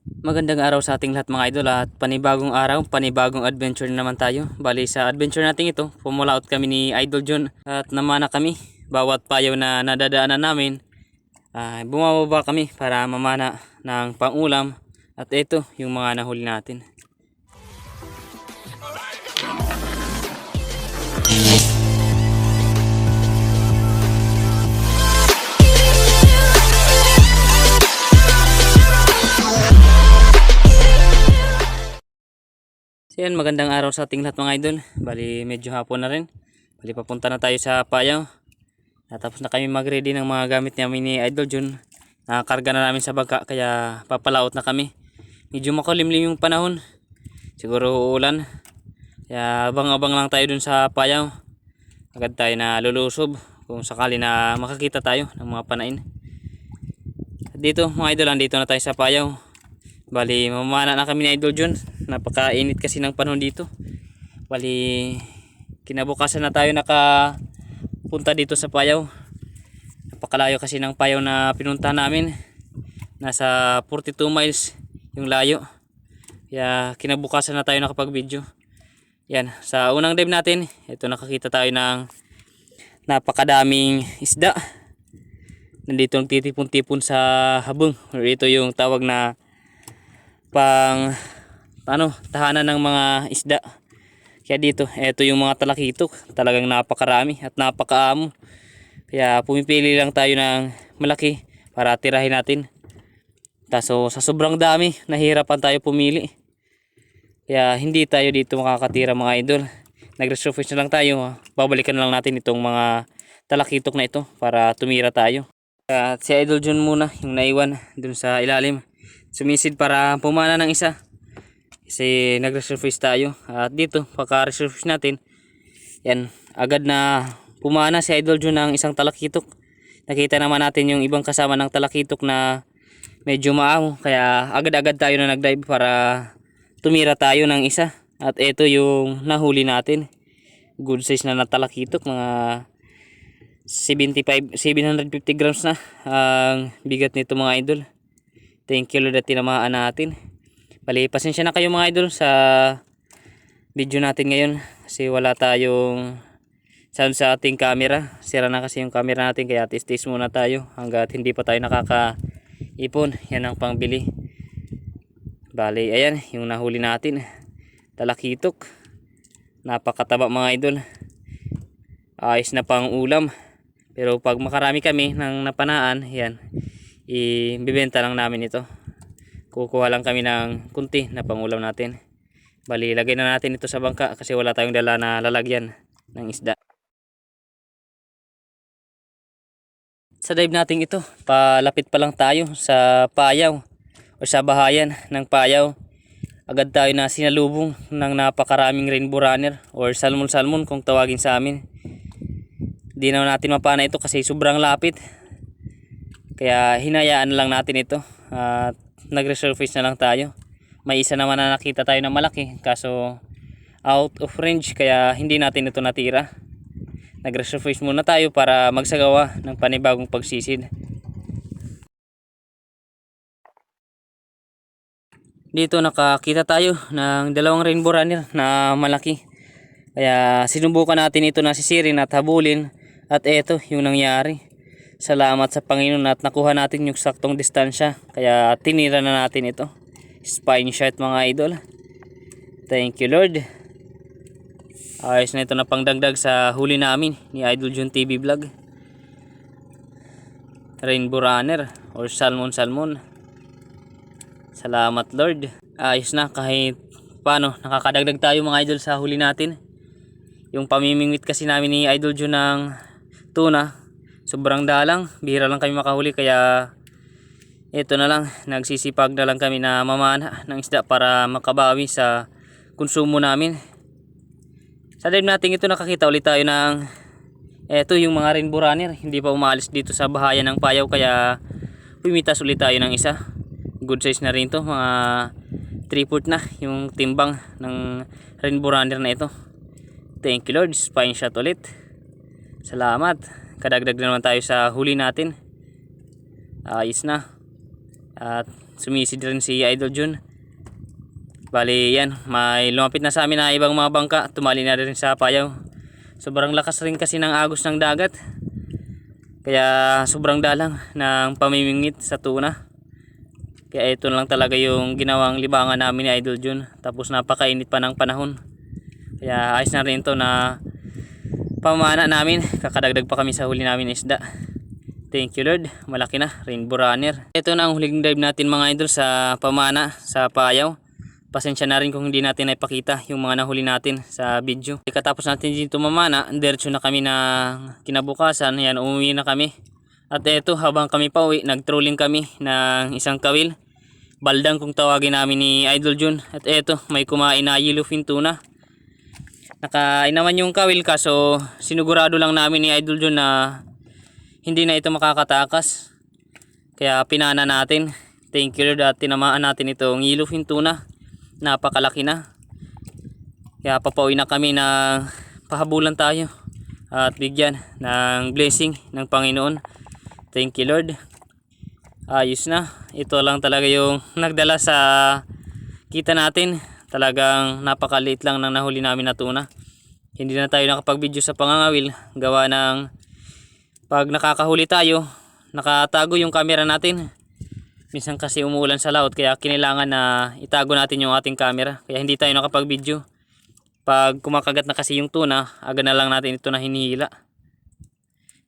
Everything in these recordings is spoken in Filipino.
Magandang araw sa ating lahat mga idol at panibagong araw, panibagong adventure na naman tayo. Bali sa adventure natin ito, pumulaot kami ni Idol John at namana kami. Bawat payaw na nadadaanan namin, bumababa kami para mamana ng pangulam. At ito yung mga nahuli natin. So yan, magandang araw sa ating lahat mga idol. Bali medyo hapon na rin. Bali papunta na tayo sa payaw. Tapos na kami mag-ready ng mga gamit namin ni Idol John. Nakakarga na namin sa bangka kaya papalaot na kami. Medyo makulimlim yung panahon. Siguro uulan. Kaya abang-abang lang tayo dun sa payaw. Agad tayo na lulusob kung sakali na makakita tayo ng mga panain. At dito mga idol, andito na tayo sa payaw. Bali mamana na kami ni Idol John. Napakainit kasi ng panahon dito. Bali kinabukasan na tayo nakapunta dito sa payaw. Napakalayo kasi ng payaw na pinuntahan namin. Nasa 42 miles yung layo. Kaya kinabukasan na tayo nakapag-video. Yan, sa unang dive natin, ito nakakita tayo ng napakadaming isda. Nandito ang titipon-tipon sa habong. Ito yung tawag na tahanan ng mga isda. Kaya dito, ito yung mga talakitok. Talagang napakarami at napakaamo. Kaya pumipili lang tayo ng malaki para tirahin natin. Kaso sa sobrang dami, nahihirapan tayo pumili. Kaya hindi tayo dito makakatira mga idol. Nag-resurface na lang tayo. Babalikan na lang natin itong mga talakitok na ito para tumira tayo. At si Idol John muna yung naiwan dun sa ilalim. Sumisid para pumana ng isa. Kasi nag-resurface tayo. At dito, pagka-resurface natin, yan, agad na pumana si Idol John ng isang talakitok. Nakita naman natin yung ibang kasama ng talakitok na medyo maamo. Kaya agad-agad tayo na nag-dive para tumira tayo ng isa. At ito yung nahuli natin. Good size na talakitok. Mga 750 grams na ang bigat nito mga idol. Thank you Lord at tinamaan natin. Bali, pasensya na kayo mga idol sa video natin ngayon. Kasi wala tayong sound sa ating camera. Sira na kasi yung camera natin kaya tis-tis muna tayo hanggat hindi pa tayo nakakaipon. Yan ang pangbili. Bali, ayan yung nahuli natin. Talakitok. Napakataba mga idol. Ayos na pang ulam. Pero pag makarami kami ng napanaan, yan, ibibenta lang namin ito. Kukuha lang kami ng kunti na pangulam natin. Bali, lagay na natin ito sa bangka kasi wala tayong dala na lalagyan ng isda. Sa dive natin ito, palapit pa lang tayo sa payaw o sa bahayan ng payaw. Agad tayo na sinalubong ng napakaraming rainbow runner or salmon kung tawagin sa amin. Di na natin mapana ito kasi sobrang lapit. Kaya hinayaan lang natin ito at nag-resurface na lang tayo. May isa naman na nakita tayo na malaki kaso out of range kaya hindi natin ito natira. Nag-resurface muna tayo para magsagawa ng panibagong pagsisid. Dito nakakita tayo ng dalawang rainbow runner na malaki. Kaya sinubukan natin ito na sisirin at habulin. At eto yung nangyari. Salamat sa Panginoon at nakuha natin yung saktong distansya. Kaya tinira na natin ito. Spine shot mga idol. Thank you Lord. Ayos na ito na pangdagdag sa huli namin ni Idol John TV Vlog. Rainbow runner or salmon. Salamat Lord. Ayos na kahit paano nakakadagdag tayo mga idol sa huli natin. Yung pamimingwit kasi namin ni Idol John ng tuna, sobrang dalang, bihira lang kami makahuli kaya ito na lang, nagsisipag na lang kami na mamana ng isda para makabawi sa konsumo namin. Sa dive natin ito nakakita ulit tayo ng eto yung mga rainbow runner, hindi pa umalis dito sa bahayan ng payaw kaya pumitas ulit tayo ng isa. Good size na rin to, mga 3/4 na yung timbang ng rainbow runner na ito. Thank you Lord, spine shot ulit. Salamat. Kadagdag na naman tayo sa huli natin. Ayos na. At sumisid rin si Idol Jun. Bali yan, may lumapit na sa amin na ibang mga bangka, tumali na rin sa payaw. Sobrang lakas rin kasi ng agos ng dagat, kaya sobrang dalang ng pamimingit sa tuna. Kaya ito lang talaga yung ginawang libangan namin ni Idol Jun. Tapos napakainit pa ng panahon, kaya ayos na rin ito na pamana namin. Kakadagdag pa kami sa huli namin isda. Thank you Lord, malaki na, rainbow runner. Ito na ang huling dive natin mga idol sa pamana sa payaw. Pasensya na rin kung hindi natin naipakita yung mga nahuli natin sa video. Katapos natin dito mamana, diretso na kami na kinabukasan. Yan, umuwi na kami. At eto, habang kami pauwi, nag-trolling kami ng isang kawil. Baldang kung tawagin namin ni Idol Jun. At eto, may kumain na yellowfin tuna. Nakain naman yung kawil, kaso sinugurado lang namin ni Idol Jun na hindi na ito makakatakas. Kaya pinana natin. Thank you Lord, at tinamaan natin itong yellowfin tuna. Napakalaki na. Kaya papauwi na kami na pahabulan tayo at bigyan ng blessing ng Panginoon. Thank you Lord. Ayos na. Ito lang talaga yung nagdala sa kita natin. Talagang napakaliit lang ng nahuli namin na tuna. Hindi na tayo nakapag-video sa pangangawil. Gawa ng pag nakakahuli tayo, nakatago yung camera natin. Minsan kasi umuulan sa laot, kaya kinailangan na itago natin yung ating camera. Kaya hindi tayo nakapag-video. Pag kumakagat na kasi yung tuna, aga na lang natin ito na hinihila.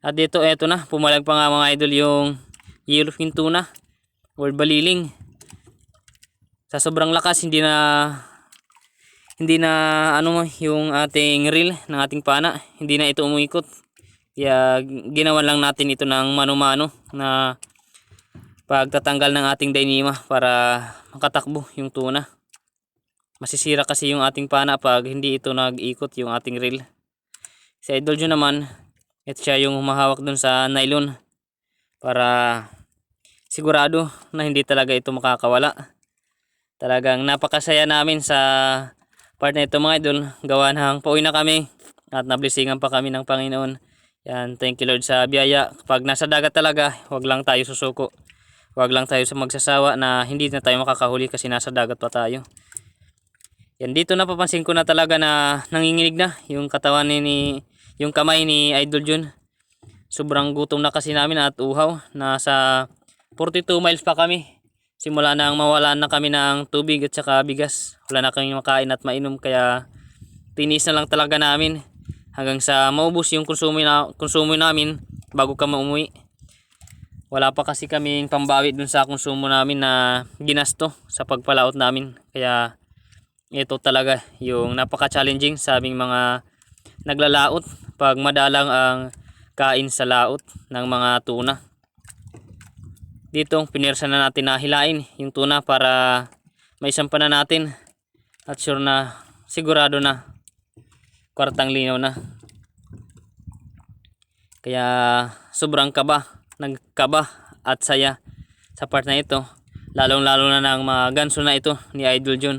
At dito, eto na, pumalag pa nga mga idol yung yellowfin tuna or baliling. Sa sobrang lakas, hindi na yung ating reel ng ating pana, hindi na ito umuikot. Kaya ginawan lang natin ito ng mano-mano na pagtatanggal ng ating dynama para makatakbo yung tuna. Masisira kasi yung ating pana pag hindi ito nag-ikot yung ating reel. Si Idol Jun naman, ito siya yung humahawak dun sa nylon para sigurado na hindi talaga ito makakawala. Talagang napakasaya namin sa part na ito mga idol. Gawa ng pauwi na kami at nablisingan pa kami ng Panginoon. Yan, thank you Lord sa biyaya. Kapag nasa dagat talaga, huwag lang tayo susuko. Huwag lang tayo magsasawa na hindi na tayo makakahuli kasi nasa dagat pa tayo. Yan, dito napapansin ko na talaga na nanginginig na yung katawan yung kamay ni Idol Jun. Sobrang gutom na kasi namin at uhaw. Nasa 42 miles pa kami. Simula nang mawalan na kami ng tubig at saka bigas. Wala na kami makain at mainom, kaya tinis na lang talaga namin hanggang sa maubos yung konsumo namin bago kami umuwi. Wala pa kasi kaming pambawi dun sa konsumo namin na ginasto sa pagpalaot namin. Kaya ito talaga yung napaka-challenging sa aming mga naglalaot pag madalang ang kain sa laot ng mga tuna. Dito pinirsa na natin na hilain yung tuna para maisampa na natin at sure na sigurado na kwartang linaw na. Kaya sobrang nagkaba at saya sa part na ito, lalong lalo na ng mga ganso na ito ni Idol Jun.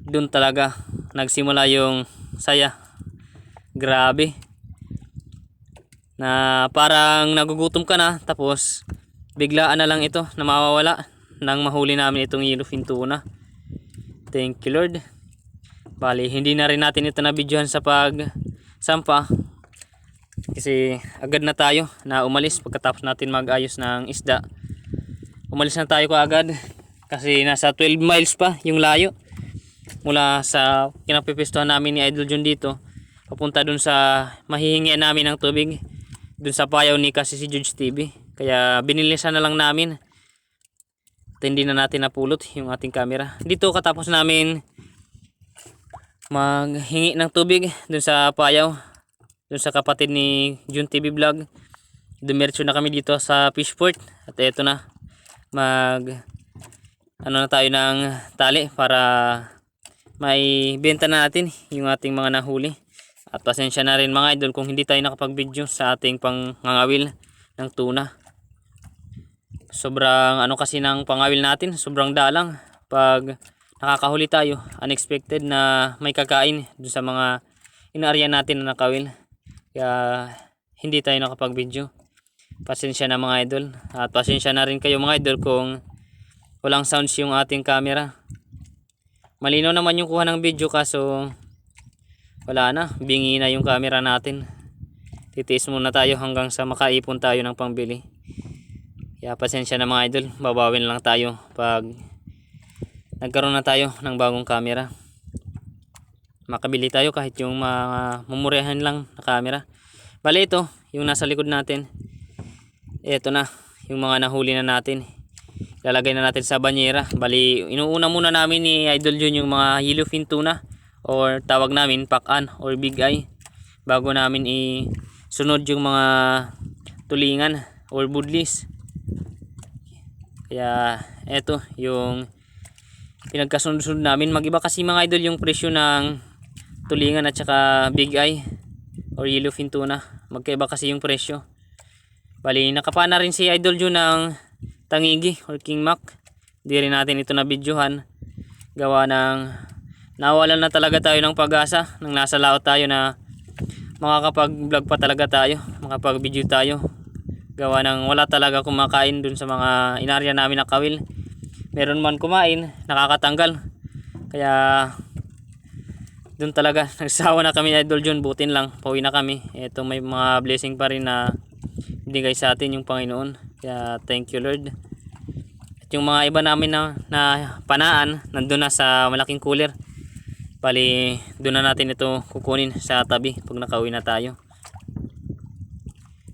Doon talaga nagsimula yung saya. Grabe na parang nagugutom ka na, tapos biglaan na lang ito na mawawala nang mahuli namin itong yellowfin tuna. Thank you Lord. Bali, hindi na rin natin ito na videohan sa pagsampa kasi agad na tayo na umalis. Pagkatapos natin mag-ayos ng isda, umalis na tayo kaagad kasi nasa 12 miles pa yung layo mula sa kinapipistuhan namin ni Idol Jun dito papunta dun sa mahihingian namin ng tubig dun sa payaw ni kasi si Judge TV. Kaya binilisan na lang namin at hindi na natin napulot yung ating camera. Dito katapos namin maghingi ng tubig dun sa payaw, dun sa kapatid ni Jun TV Vlog, dumiretso na kami dito sa fishport. At eto na, na tayo ng tali para may benta na natin yung ating mga nahuli. At pasensya na rin mga idol kung hindi tayo nakapag-video sa ating pangangawil ng tuna. Sobrang kasi ng pangawil natin, sobrang dalang. Pag nakakahuli tayo, unexpected na may kakain dun sa mga inaarya natin na nakawil. Kaya hindi tayo nakapag-video. Pasensya na mga idol. At pasensya na rin kayo mga idol kung walang sounds yung ating camera. Malinaw naman yung kuha ng video kaso wala na, bingi na yung camera natin. Titiis muna tayo hanggang sa makaipon tayo ng pangbili. Kaya pasensya na mga idol, babawin lang tayo pag nagkaroon na tayo ng bagong camera. Makabili tayo kahit yung mga mumurahan lang na camera. Bali ito, yung nasa likod natin. Ito na, yung mga nahuli na natin. Lalagay na natin sa banyera. Bali, inuuna muna namin ni Idol Jun yung mga yellowfin tuna or tawag namin pakan or big eye bago namin isunod yung mga tulingan or budlis. Kaya ito yung pinagkasunod-sunod namin. Magiba kasi mga idol yung presyo ng tulingan at saka big eye or yellowfin tuna. Magkaiba kasi yung presyo. Bali nakapana rin si Idol Jun ng tangigi or king mac. Di rin natin ito na videohan. Gawa ng nawalan na talaga tayo ng pag-asa nang nasa laot tayo na makakapag vlog pa talaga tayo, makapag video tayo. Gawa ng wala talaga kumakain dun sa mga inarya namin na kawil. Meron man kumain, nakakatanggal. Kaya dun talaga nagsawa na kami Idol Jun, butin lang, pauwi na kami. Ito may mga blessing pa rin na binigay sa atin yung Panginoon. Kaya thank you Lord. At yung mga iba namin na panaan nandun na sa malaking cooler. Bali doon na natin ito kukunin sa tabi pag nakauwi na tayo.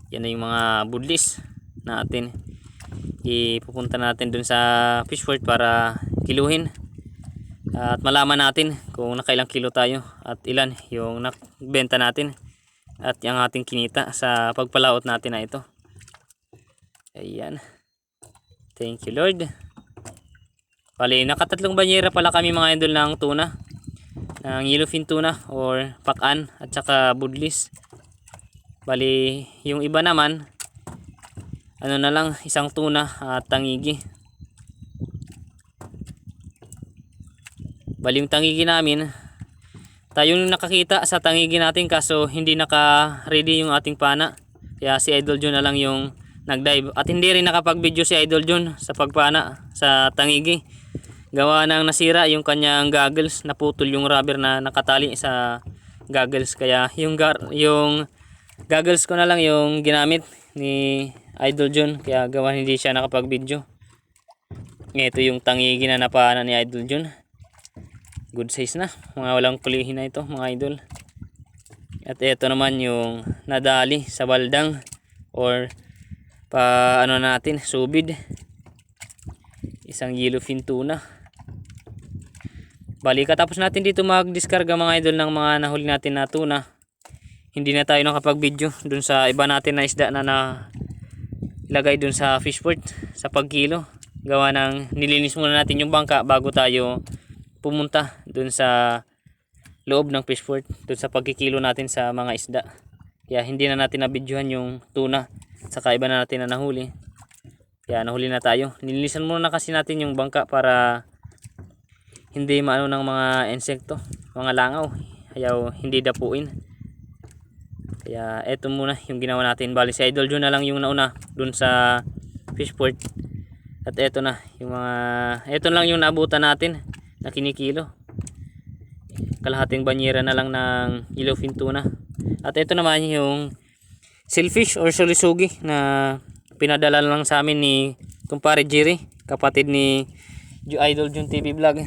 Yan na yung mga budlis natin. Ipupunta natin dun sa fishport para kiluhin. At malaman natin kung nakailang kilo tayo at ilan yung nakbenta natin. At yung ating kinita sa pagpalaot natin na ito. Ayan. Thank you Lord. Bali nakatatlong banyera pala kami mga idol ng tuna. Ng yellowfin tuna or pakan at saka budlis. Bali yung iba naman ano na lang, isang tuna at tangigi. Bali yung tangigi namin, tayo yung nakakita sa tangigi natin kaso hindi naka ready yung ating pana. Kaya si Idol Jun na lang yung nagdive. At hindi rin nakapag video si Idol Jun sa pagpana sa tangigi. Gawa nang nasira yung kanyang goggles, naputol yung rubber na nakatali sa goggles. Kaya yung goggles ko na lang yung ginamit ni Idol Jun. Kaya gawa hindi siya nakapag video. Ito yung tangigi na napana ni Idol Jun. Good size na, mga walang kulihin na ito mga idol. At ito naman yung nadali sa baldang or pa ano natin, subid. Isang yellowfin tuna. Bali katapos natin dito mag-discarga mga idol ng mga nahuli natin na tuna. Hindi na tayo nakapag-video dun sa iba natin na isda na ilagay dun sa fishport sa pagkilo. Gawa ng nilinis muna natin yung bangka bago tayo pumunta dun sa loob ng fishport, dun sa pagkikilo natin sa mga isda. Kaya hindi na natin nabidyohan yung tuna saka iba na natin na nahuli. Kaya nahuli na tayo. Nilinisan muna kasi natin yung bangka para hindi maano ng mga insekto, mga langaw, ayaw hindi dapuin. Kaya eto muna yung ginawa natin. Bali si Idol Jun na lang yung nauna dun sa fishport. At eto na yung mga, eto lang yung naabutan natin na kinikilo. Kalahating banyera na lang ng yellowfin tuna. At ito naman yung shellfish or sulisugi na pinadala lang sa amin ni kumpare Jerry, kapatid ni Idol Jun TV Vlog.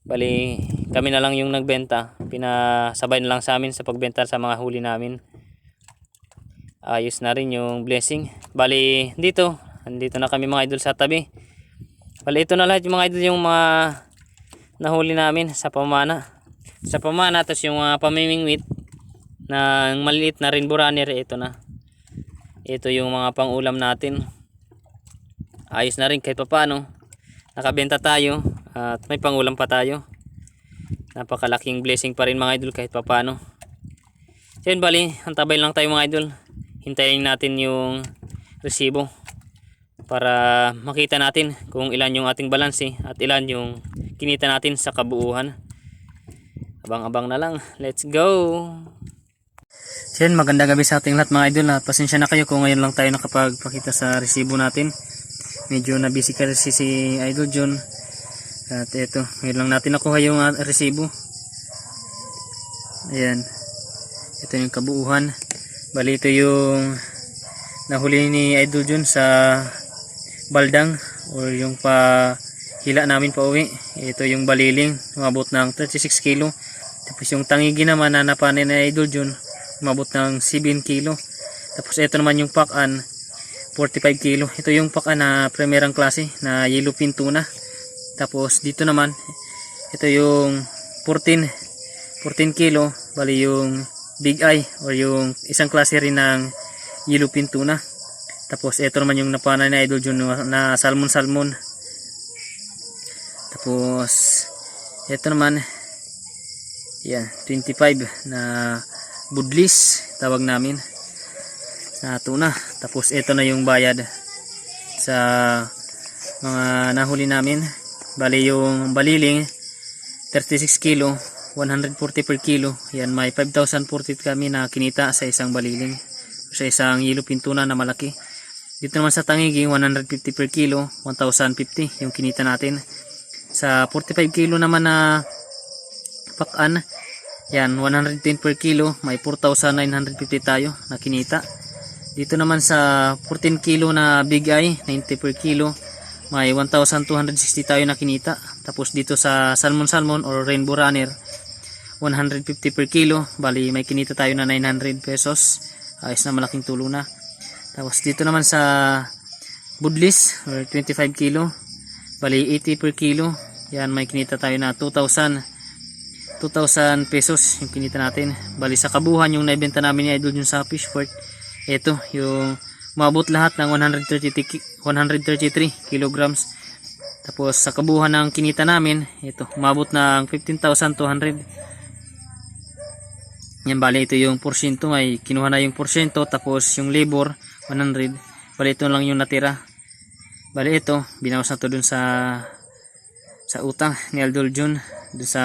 Bali kami na lang yung nagbenta, pinasabay na lang sa amin sa pagbenta sa mga huli namin. Ayos na rin yung blessing. Bali andito na kami mga idol sa tabi. Bali ito na lahat yung mga idol, yung mga nahuli namin sa pamana. Sa pamana, tapos yung pamimingwit ng maliit na rainbow runner, ito na. Ito yung mga pang-ulam natin. Ayos na rin kahit paano. Nakabenta tayo at may pang-ulam pa tayo. Napakalaking blessing pa rin mga idol kahit paano. So yun, bali, antabay lang tayo mga idol. Hintayin natin yung resibo para makita natin kung ilan yung ating balanse at ilan yung kinita natin sa kabuuhan. Abang-abang na lang. Let's go! So yan, magandang gabi sa ating lahat mga idol. Pasensya na kayo kung ngayon lang tayo nakapagpakita sa resibo natin. medyo na busy kasi si Idol John. At ito, ngayon lang natin nakuha yung resibo. Ayan, ito yung kabuuhan. Bali ito yung nahuli ni Idol John sa baldang or yung hila namin pa uwi. Ito yung baliling, umabot ng 36 kilo. Tapos yung tangigi naman na napanin ni Idol John, umabot ng 7 kilo. Tapos ito naman yung pakan, 45 kilo. Ito yung pakan na primerang klase na yellowfin tuna. Tapos dito naman, ito yung 14 kilo. Bali yung big eye or yung isang klase rin ng yellowfin tuna. Tapos ito naman yung napanan ni Idol John na salmon. Tapos ito naman, yan, 25 na budlis tawag namin na tuna. Tapos ito na yung bayad sa mga nahuli namin. Bali yung baliling 36 kilo, 140 per kilo. Yan, may 5,040 kami na kinita sa isang baliling, sa isang yellowfin tuna na malaki. Dito naman sa tangigi 150 per kilo, 1,050 yung kinita natin. Sa 45 kilo naman na pakan, yan 110 per kilo, may 4,950 tayo na kinita. Dito naman sa 14 kilo na big eye, 90 per kilo, may 1,260 tayo na kinita. Tapos dito sa salmon or rainbow runner, 150 per kilo, bali may kinita tayo na 900 pesos. Ayos na, malaking tulong na. Tapos dito naman sa budlis or 25 kilo, bali 80 per kilo, yan may kinita tayo na 2,000 pesos yung kinita natin. Bali sa kabuhan yung naibenta namin ni Idol yung sa Fishport, ito yung mabot lahat ng 133 kilograms. Tapos sa kabuhan ng kinita namin, ito mabot ng 15,200. Yan, bali ito yung porsyento, may kinuha na yung porsyento. Tapos yung labor 100, bali ito lang yung natira. Bali ito binawas na to dun sa utang ni Idol John dun sa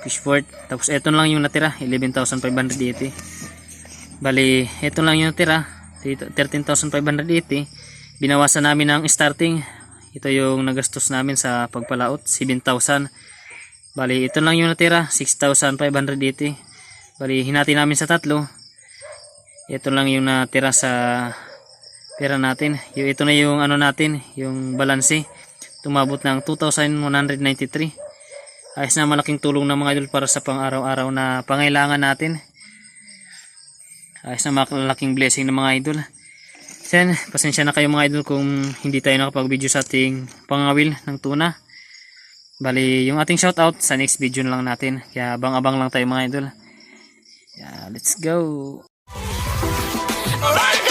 Fishport. Tapos ito lang yung natira, 11,580. Bali ito lang yung natira, 13,580. Binawasan namin ng starting, ito yung nagastos namin sa pagpalaot, 7,000. Bali ito lang yung natira, 6,580. Bali hinati namin sa tatlo, ito lang yung natira sa pera natin. Ito na yung ano natin, yung balanse, tumabot ng 2,193. Ayos na, malaking tulong ng mga idol para sa pang araw-araw na pangailangan natin. Ayos na, malaking blessing ng mga idol. Then, pasensya na kayo mga idol kung hindi tayo nakapag-video sa ating pangawil ng tuna. Bali, yung ating shoutout sa next video na lang natin. Kaya abang-abang lang tayo mga idol. Yeah, let's go! Alright!